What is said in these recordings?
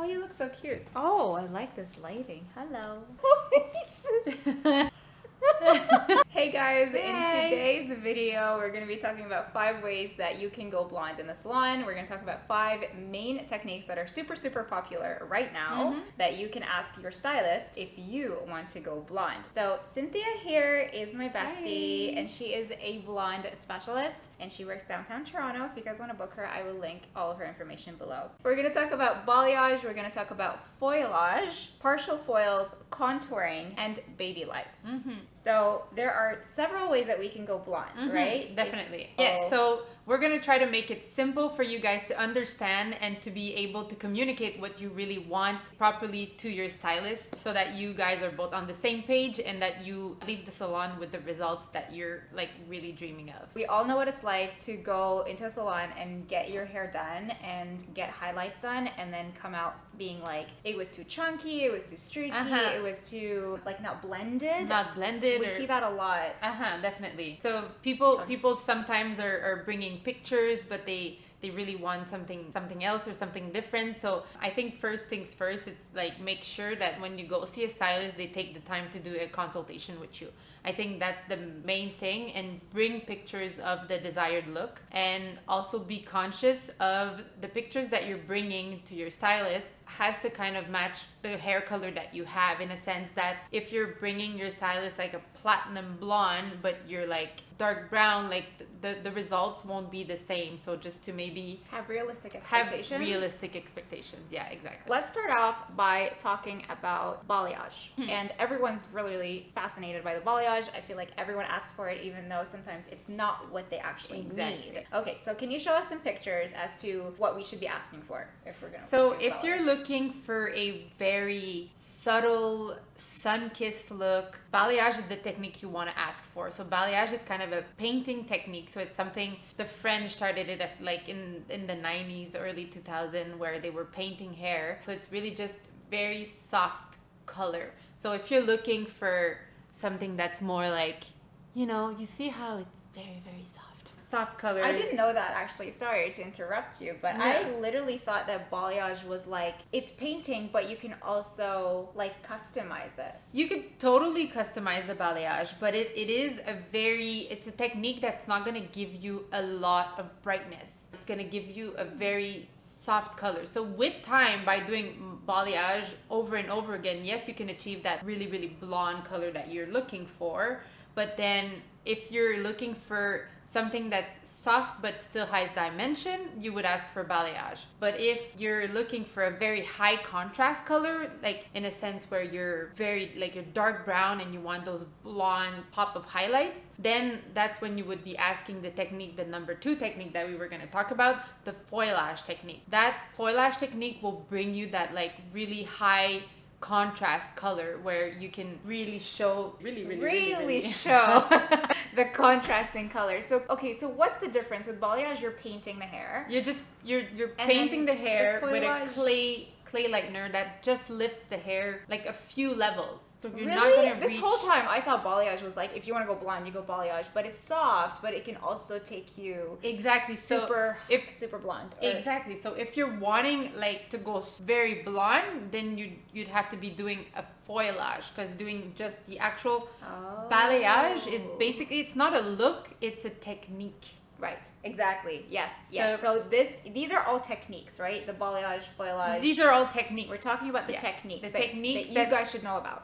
Oh, you look so cute. Oh, I like this lighting. Hello. Hey guys, in today's video we're going to be talking about 5 ways that you can go blonde in the salon. We're going to talk about 5 main techniques that are super popular right now that you can ask your stylist if you want to go blonde. So Cynthia here is my bestie. Hi. And she is a blonde specialist and she works downtown Toronto. If you guys want to book her, I will link all of her information below. We're going to talk about balayage, we're going to talk about foilage, partial foils, contouring, and baby lights. So there are several ways that we can go blonde, right? Definitely. Yeah, so we're going to try to make it simple for you guys to understand and to be able to communicate what you really want properly to your stylist so that you guys are both on the same page and that you leave the salon with the results that you're like really dreaming of. We all know what it's like to go into a salon and get your hair done and get highlights done and then come out being like, it was too chunky, it was too streaky, it was too like not blended. We see that a lot. Definitely. So people sometimes are bringing pictures, but they really want something else or something different. So I think first things first, it's like make sure that when you go see a stylist, they take the time to do a consultation with you. I think that's the main thing, and bring pictures of the desired look, and also be conscious of the pictures that you're bringing to your stylist has to kind of match the hair color that you have, in a sense that if you're bringing your stylist like a platinum blonde but you're like dark brown, like the results won't be the same. So just to maybe have realistic expectations. Yeah, exactly. Let's start off by talking about balayage. And everyone's really fascinated by the balayage. I feel like everyone asks for it, even though sometimes it's not what they actually need. Okay, so can you show us some pictures as to what we should be asking for if we're gonna if you're looking for a very subtle sun-kissed look, balayage is the technique you want to ask for. So balayage is kind of a painting technique. So it's something the French started it like in the 90s, early 2000, where they were painting hair. So it's really just very soft color. So if you're looking for something that's more like, you know, you see how it's very soft colors. I didn't know that, actually. Sorry to interrupt you, but I literally thought that balayage was like, it's painting, but you can also like customize it. You could totally customize the balayage, but it's a technique that's not going to give you a lot of brightness. It's going to give you a very soft color. So with time, by doing balayage over and over again, yes, you can achieve that really blonde color that you're looking for. But then if you're looking for something that's soft but still has dimension, you would ask for balayage. But if you're looking for a very high contrast color, like in a sense where you're you're dark brown and you want those blonde pop of highlights, then that's when you would be asking the technique, the number 2 technique that we were going to talk about, the foilage technique. That foilage technique will bring you that like really high contrast color where you can really show really show the contrasting color. So okay, so what's the difference with balayage? You're painting the hair. You're painting the hair with a clay lightener that just lifts the hair like a few levels. So you're not going to This whole time I thought balayage was like, if you want to go blonde, you go balayage, but it's soft, but it can also take you super blonde. Exactly. So if you're wanting like to go very blonde, then you'd have to be doing a foilage, because doing just the actual balayage is basically, it's not a look, it's a technique. Right, exactly. Yes. So these are all techniques, right? The balayage, foilage. These are all techniques. We're talking about the techniques that you guys should know about.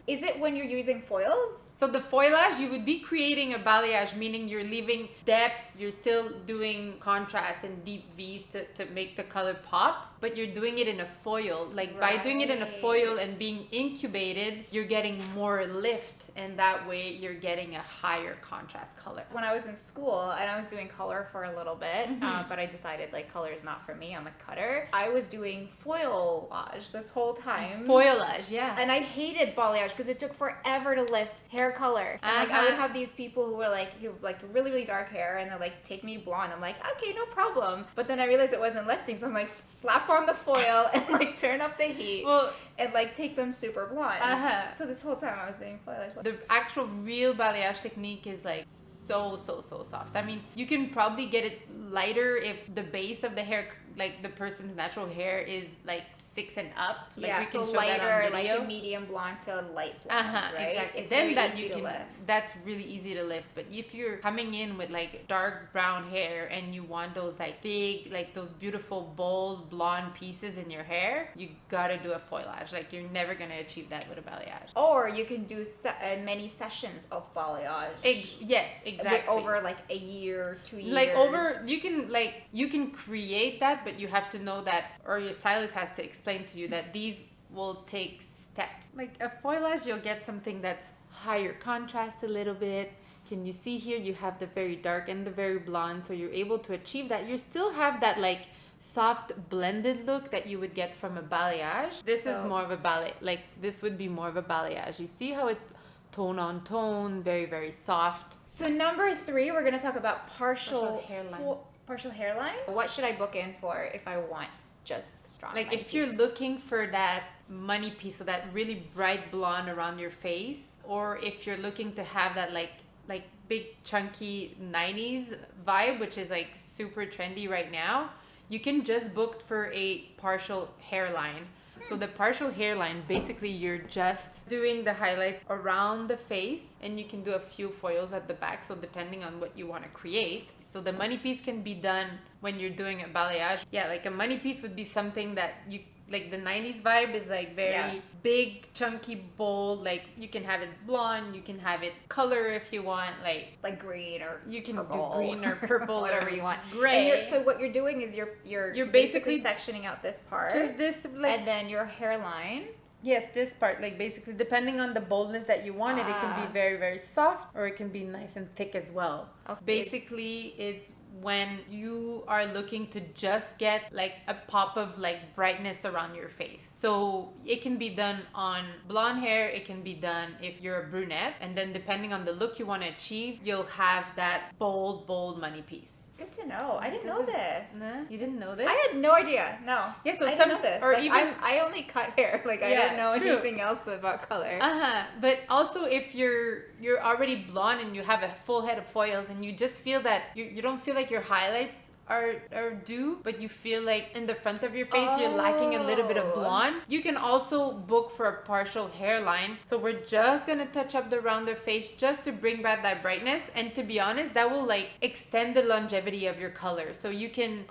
Is it when you're using foils? So the foilage, you would be creating a balayage, meaning you're leaving depth, you're still doing contrast and deep V's to make the color pop, but you're doing it in a foil. Like by doing it in a foil and being incubated, you're getting more lift, and that way you're getting a higher contrast color. When I was in school and I was doing color for a little bit, but I decided like color is not for me, I'm a cutter, I was doing foilage this whole time. Foilage, yeah. And I hated balayage because it took forever to lift hair color. And like I would have these people who have really dark hair, and they're like, take me blonde. I'm like, okay, no problem. But then I realized it wasn't lifting, so I'm like, slap on the foil and like turn up the heat and like take them super blonde. So this whole time I was doing foilage. The actual real balayage technique is like so soft. I mean, you can probably get it lighter if the base of the hair like the person's natural hair is like 6 and up. Like yeah, we so can show that lighter, on like video. a medium blonde to light blonde, right? Exactly. It's Then very that easy you to can, lift. that's really easy to lift. But if you're coming in with like dark brown hair and you want those like big, like those beautiful bold blonde pieces in your hair, you gotta do a foilage. Like you're never gonna achieve that with a balayage. Or you can do many sessions of balayage. Yes, exactly. Over like a year, 2 years. Like you can create that, but you have to know that, or your stylist has to explain to you that these will take steps. Like a foilage, you'll get something that's higher contrast a little bit. Can you see here? You have the very dark and the very blonde, so you're able to achieve that. You still have that like soft blended look that you would get from a balayage. This is more of a this would be more of a balayage. You see how it's tone on tone, very, very soft. So number 3, we're going to talk about partial hairline. Partial hairline. What should I book in for if I want just strong like money if you're piece? looking for that money piece, so that really bright blonde around your face, or if you're looking to have that like big chunky 90s vibe, which is like super trendy right now, you can just book for a partial hairline. So the partial hairline, basically you're just doing the highlights around the face, and you can do a few foils at the back, so depending on what you want to create. So the money piece can be done when you're doing a balayage. Yeah, like a money piece would be something that you, like the 90s vibe is like very big, chunky, bold. Like you can have it blonde, you can have it color if you want, like green, or you can purple. do green or purple, whatever you want. Gray. And so what you're doing is you're basically sectioning out this part, just this, like, and then your hairline. Yes, this part, like basically depending on the boldness that you want it can be very, very soft, or it can be nice and thick as well. Okay. Basically, it's when you are looking to just get like a pop of like brightness around your face. So it can be done on blonde hair, it can be done if you're a brunette, and then depending on the look you want to achieve, you'll have that bold money piece. Good to know. I didn't know this. No, you didn't know this? I had no idea. No. Yeah, so I didn't know this. or like, even I only cut hair. Like I didn't know anything else about color. But also if you're already blonde and you have a full head of foils and you just feel that you don't feel like your highlights are due, but you feel like in the front of your face you're lacking a little bit of blonde, you can also book for a partial hairline. So we're just gonna touch up the round of face just to bring back that brightness, and to be honest, that will like extend the longevity of your color. So you can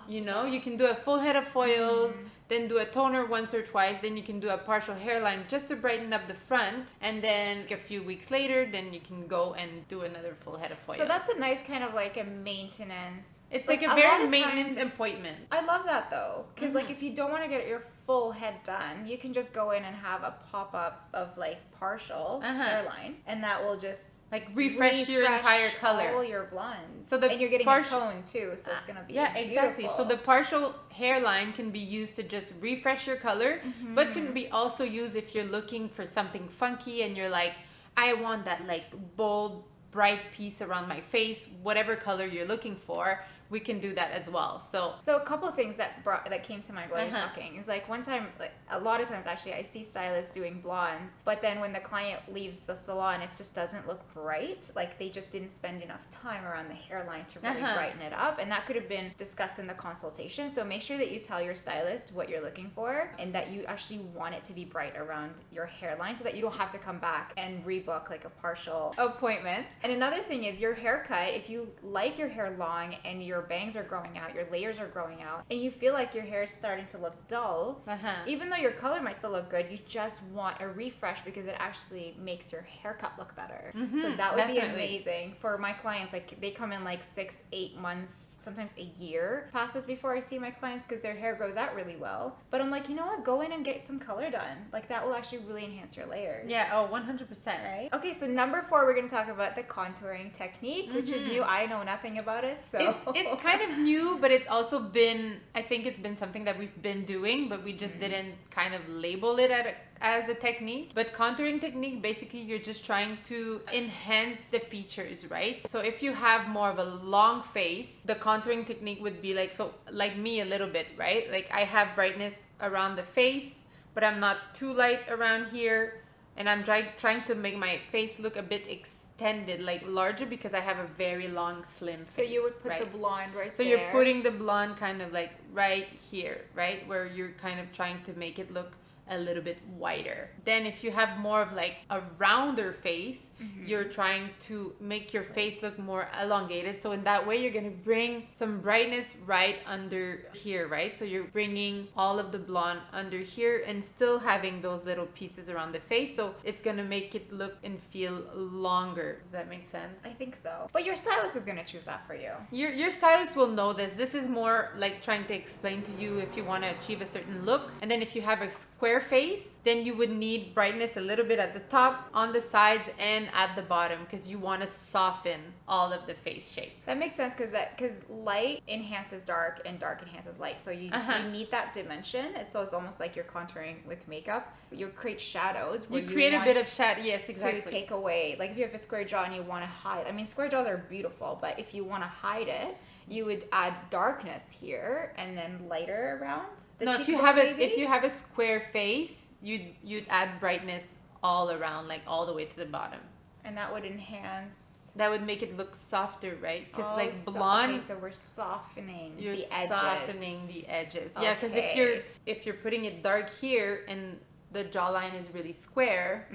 you can do a full head of foils, then do a toner once or twice, then you can do a partial hairline just to brighten up the front, and then a few weeks later, then you can go and do another full head of foils. So that's a nice kind of like a maintenance. It's like a very maintenance appointment. I love that though, because like if you don't want to get your full head done, you can just go in and have a pop-up of like partial hairline, and that will just like refresh your entire color, all your blondes. So and you're getting a tone too, so it's gonna be exactly. beautiful. So the partial hairline can be used to just refresh your color, but can be also used if you're looking for something funky and you're like, I want that like bold, bright piece around my face, whatever color you're looking for. We can do that as well. So a couple of things that came to mind while you're talking is like one time, like a lot of times actually, I see stylists doing blondes, but then when the client leaves the salon, it just doesn't look bright. Like they just didn't spend enough time around the hairline to really brighten it up, and that could have been discussed in the consultation. So make sure that you tell your stylist what you're looking for and that you actually want it to be bright around your hairline, so that you don't have to come back and rebook like a partial appointment. And another thing is your haircut. If you like your hair long and your bangs are growing out, your layers are growing out, and you feel like your hair is starting to look dull, even though your color might still look good, you just want a refresh because it actually makes your haircut look better. So that would be amazing for my clients. Like they come in like 6-8 months, sometimes a year passes before I see my clients because their hair grows out really well. But I'm like, you know what, go in and get some color done. Like that will actually really enhance your layers. Yeah, 100%. Right? Okay, so number 4, we're going to talk about the contouring technique, which is new. I know nothing about it, so it's kind of new, but it's also been, I think it's been something that we've been doing, but we just didn't kind of label it as a technique. But contouring technique, basically you're just trying to enhance the features, right? So if you have more of a long face, the contouring technique would be like, so like me a little bit, right? Like I have brightness around the face, but I'm not too light around here, and I'm trying to make my face look a bit extended extended, like larger, because I have a very long, slim face. So you would put right? the blonde right So there. you're putting the blonde kind of like right here, right? Where you're kind of trying to make it look a little bit wider. Then if you have more of like a rounder face, you're trying to make your face look more elongated. So in that way, you're gonna bring some brightness right under here, right? So you're bringing all of the blonde under here and still having those little pieces around the face. So it's gonna make it look and feel longer. Does that make sense? I think so. But your stylist is gonna choose that for you. Your stylist will know this. This is more like trying to explain to you if you want to achieve a certain look. And then if you have a square face, then you would need brightness a little bit at the top, on the sides, and at the bottom, because you want to soften all of the face shape. That makes sense because light enhances dark and dark enhances light. So you need that dimension. So it's almost like you're contouring with makeup. You create shadows. Where You create a bit of shadow. Yes, exactly. To take away, like if you have a square jaw and you want to hide. I mean, square jaws are beautiful, but if you want to hide it, you would add darkness here and then lighter around the No, if you have a square face, you'd add brightness all around, like all the way to the bottom. And that would enhance. That would make it look softer, right? Because like so, blonde, okay, so we're softening you're the edges. softening the edges. Yeah, because Okay. if you're putting it dark here and the jawline is really square,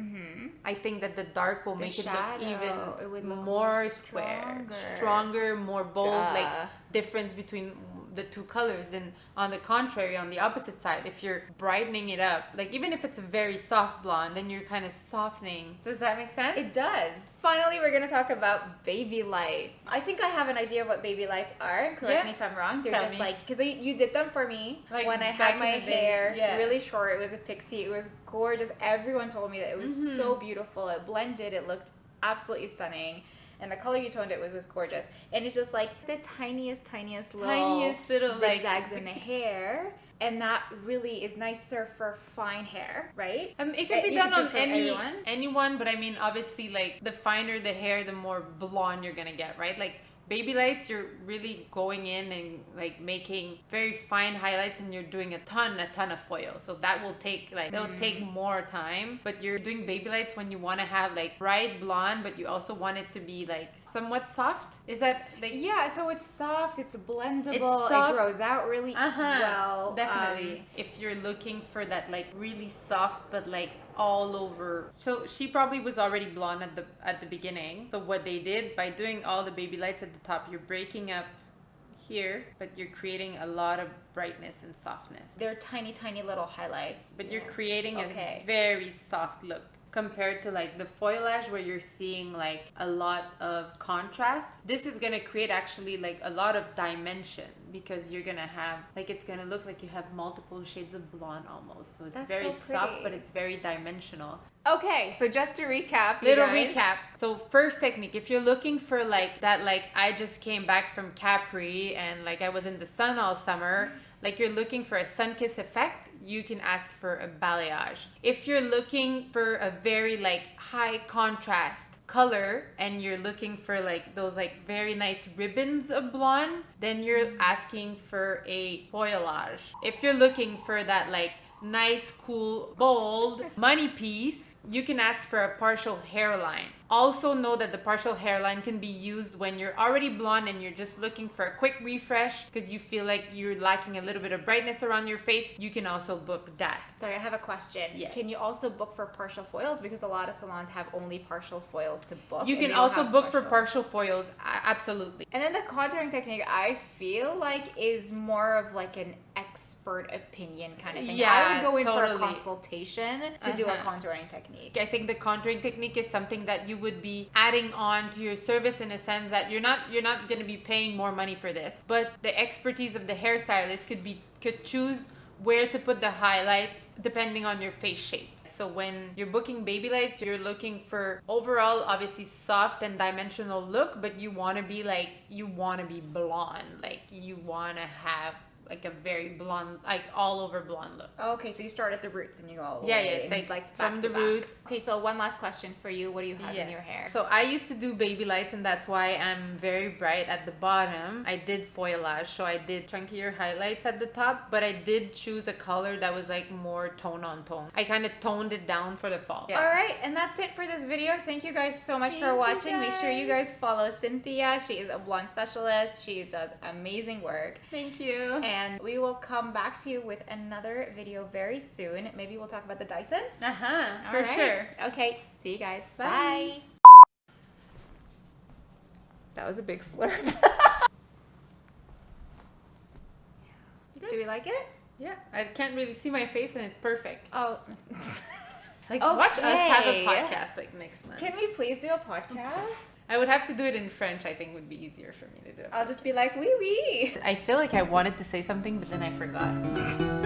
I think that the dark will make it look it would even look more square, stronger, more bold, like difference between the two colors. And on the contrary, on the opposite side, if you're brightening it up, like even if it's a very soft blonde, then you're kind of softening. Does that make sense? It does. Finally, we're gonna talk about baby lights. I think I have an idea of what baby lights are. Correct me if I'm wrong. They're just like, because you did them for me Like when I back had my in the day. hair Yeah. really short. It was a pixie. It was gorgeous. Everyone told me that it was so beautiful. It blended. It looked absolutely stunning. And the color you toned it with was gorgeous. And it's just like the tiniest little zigzags in the hair. And that really is nicer for fine hair, right? It could be done on anyone, but I mean, obviously, like the finer the hair, the more blonde you're gonna get, right? Like baby lights, you're really going in and like making very fine highlights, and you're doing a ton of foil. So that will take it'll take more time. But you're doing baby lights when you want to have like bright blonde, but you also want it to be like somewhat soft. Is that like? Yeah, so it's soft, it's blendable, soft. it grows out really well. Definitely. If you're looking for that like really soft but like all over. So she probably was already blonde at the beginning. So what they did by doing all the baby lights at the top, you're breaking up here, but you're creating a lot of brightness and softness. They're tiny little highlights. But you're creating a very soft look compared to like the foilage where you're seeing like a lot of contrast. This is gonna create actually like a lot of dimension, because you're gonna have like, it's gonna look like you have multiple shades of blonde almost. So it's very soft, but it's very dimensional. Okay, so just to recap, recap. So first technique, if you're looking for like that, like I just came back from Capri and like I was in the sun all summer, like you're looking for a sun-kiss effect, you can ask for a balayage. If you're looking for a very like high contrast color and you're looking for like those like very nice ribbons of blonde, then you're asking for a foilage. If you're looking for that like nice, cool, bold money piece, you can ask for a partial hairline. Also know that the partial hairline can be used when you're already blonde and you're just looking for a quick refresh because you feel like you're lacking a little bit of brightness around your face. You can also book that. Sorry, I have a question. Yes. Can you also book for partial foils? Because a lot of salons have only partial foils to book. You can also book for partial foils, absolutely. And then the contouring technique, I feel like, is more of like an expert opinion kind of thing. Yeah, I would go in totally. for a consultation to do a contouring technique. I think the contouring technique is something that you would be adding on to your service in a sense that you're not going to be paying more money for this, but the expertise of the hairstylist could choose where to put the highlights depending on your face shape. So when you're booking baby lights, you're looking for overall, obviously soft and dimensional look, but you want to be blonde, like you want to have like a very blonde, like all over blonde look. Okay, so you start at the roots and you go all the Yeah, way. yeah, it's like back from to the back. roots. Okay, so one last question for you. What do you have in your hair? So I used to do baby lights, and that's why I'm very bright at the bottom. I did foilage, so I did chunkier highlights at the top, but I did choose a color that was like more tone on tone. I kind of toned it down for the fall. Yeah. All right, and that's it for this video. Thank you guys so much for watching. Make sure you guys follow Cynthia. She is a blonde specialist. She does amazing work. Thank you. And we will come back to you with another video very soon. Maybe we'll talk about the Dyson. For sure. Okay, see you guys. Bye. That was a big slurp. Do we like it? Yeah, I can't really see my face and it's perfect. Oh. Like, watch us have a podcast like next month. Can we please do a podcast? I would have to do it in French, I think would be easier for me to do. I'll just be like, oui, oui. I feel like I wanted to say something, but then I forgot.